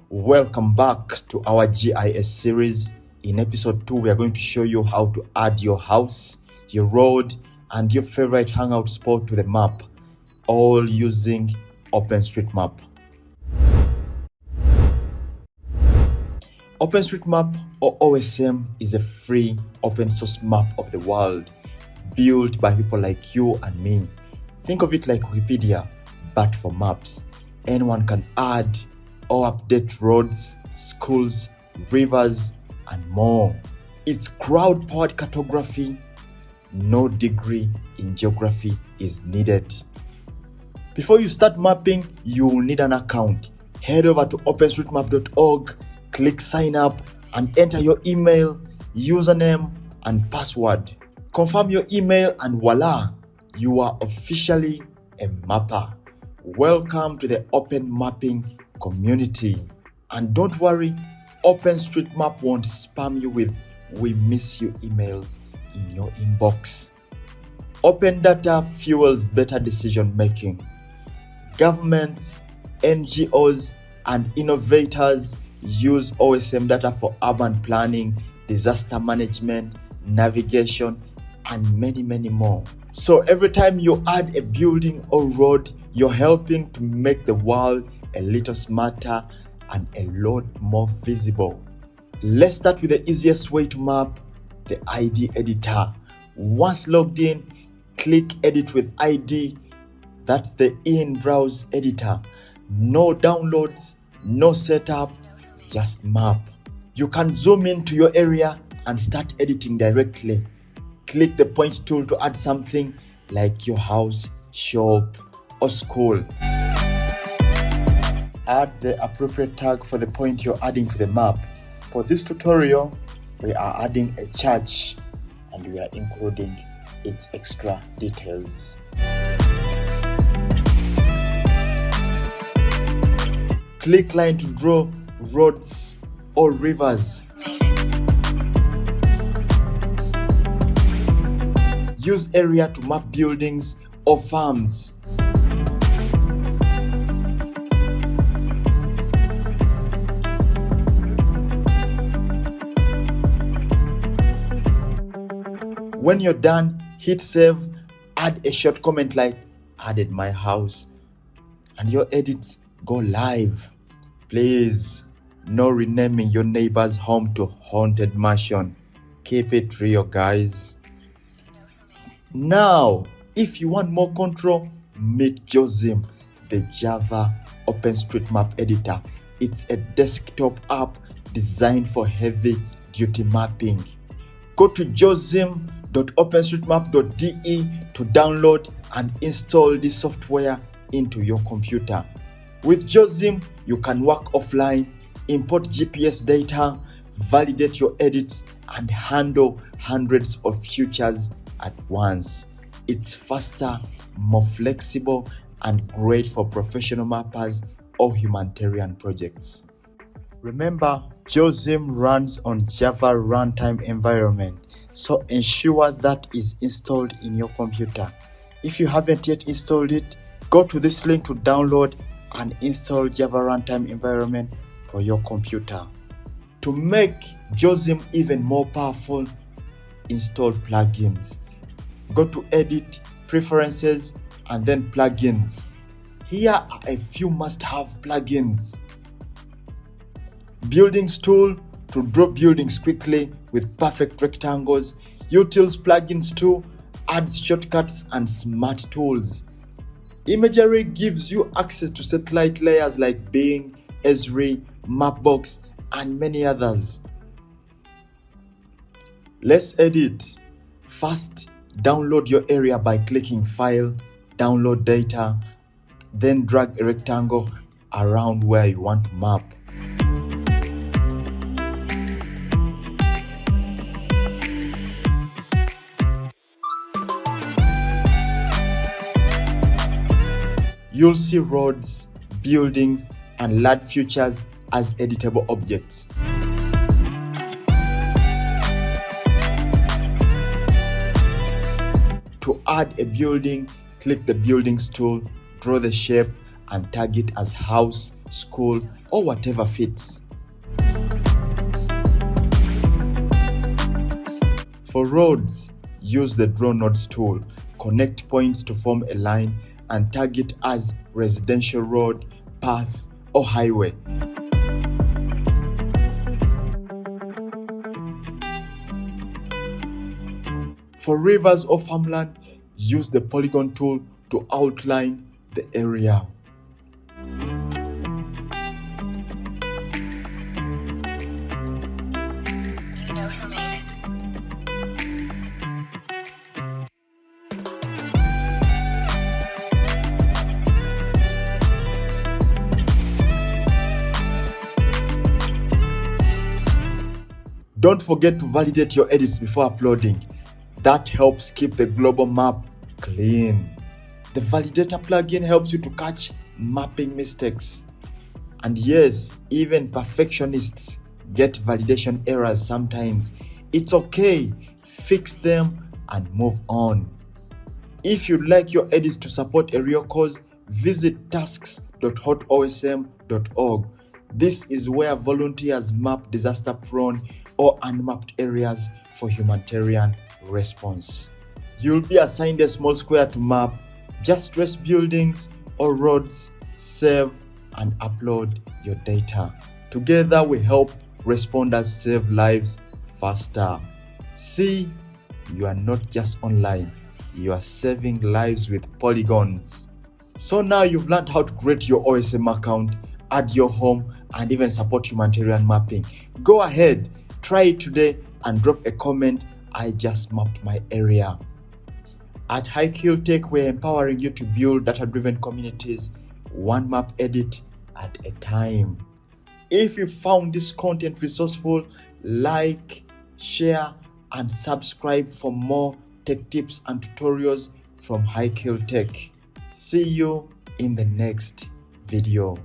Welcome back to our GIS series. In episode 2, we are going to show you how to add your house, your road, and your favorite hangout spot to the map, all using OpenStreetMap. OpenStreetMap, or OSM, is a free open source map of the world built by people like you and me. Think of it like Wikipedia, but for maps. Anyone can add or update roads, schools, rivers, and more. It's crowd-powered cartography. No degree in geography is needed. Before you start mapping, you will need an account. Head over to openstreetmap.org, click sign up, and enter your email, username, and password. Confirm your email and voila, you are officially a mapper. Welcome to the open mapping community. And don't worry, OpenStreetMap won't spam you with "we miss you" emails in your inbox. Open data fuels better decision making. Governments, NGOs, and innovators use OSM data for urban planning, disaster management, navigation, and many more. So every time you add a building or road, you're helping to make the world a little smarter and a lot more visible. Let's start with the easiest way to map, the ID editor. Once logged in, click Edit with ID. That's the in-browse editor. No downloads, no setup, just map. You can zoom into your area and start editing directly. Click the point tool to add something like your house, shop, or school. Add the appropriate tag for the point you're adding to the map. For this tutorial, we are adding a church and we are including its extra details. Click line to draw roads or rivers. Use area to map buildings or farms. When you're done, hit save, add a short comment like "added my house," and your edits go live. Please, no renaming your neighbor's home to Haunted Mansion. Keep it real, guys. Now, if you want more control, meet JOSM, the Java OpenStreetMap editor. It's a desktop app designed for heavy-duty mapping. Go to josm.openstreetmap.de to download and install this software into your computer. With JOSM, you can work offline, import GPS data, validate your edits, and handle hundreds of features at once. It's faster, more flexible, and great for professional mappers or humanitarian projects. Remember, JOSM runs on Java runtime environment, so ensure that is installed in your computer. If you haven't yet installed it, go to this link to download and install Java runtime environment for your computer. To make JOSM even more powerful, install plugins. Go to Edit, Preferences, and then Plugins. Here are a few must-have plugins. Buildings tool to draw buildings quickly with perfect rectangles. Utils plugins too adds shortcuts and smart tools. Imagery gives you access to satellite layers like Bing, Esri, Mapbox, and many others. Let's edit. First, download your area by clicking File, Download Data, then drag a rectangle around where you want to map. You'll see roads, buildings, and land features as editable objects. To add a building, click the Buildings tool, draw the shape, and tag it as house, school, or whatever fits. For roads, use the draw nodes tool. Connect points to form a line and tag it as residential road, path, or highway. For rivers or farmland, use the polygon tool to outline the area. You know who made it. Don't forget to validate your edits before uploading. That helps keep the global map clean. The Validator plugin helps you to catch mapping mistakes. And yes, even perfectionists get validation errors sometimes. It's okay, fix them and move on. If you'd like your edits to support a real cause, visit tasks.hotosm.org. This is where volunteers map disaster-prone or unmapped areas for humanitarian response. You'll be assigned a small square to map. Just trace buildings or roads, save and upload your data. Together we help responders save lives faster. See, you are not just online, you are saving lives with polygons. So now you've learned how to create your OSM account, add your home, and even support humanitarian mapping. Go ahead, try it today and drop a comment. I just mapped my area. At High Kill Tech, we're empowering you to build data-driven communities, one map edit at a time. If you found this content resourceful, like, share, and subscribe for more tech tips and tutorials from High Kill Tech. See you in the next video.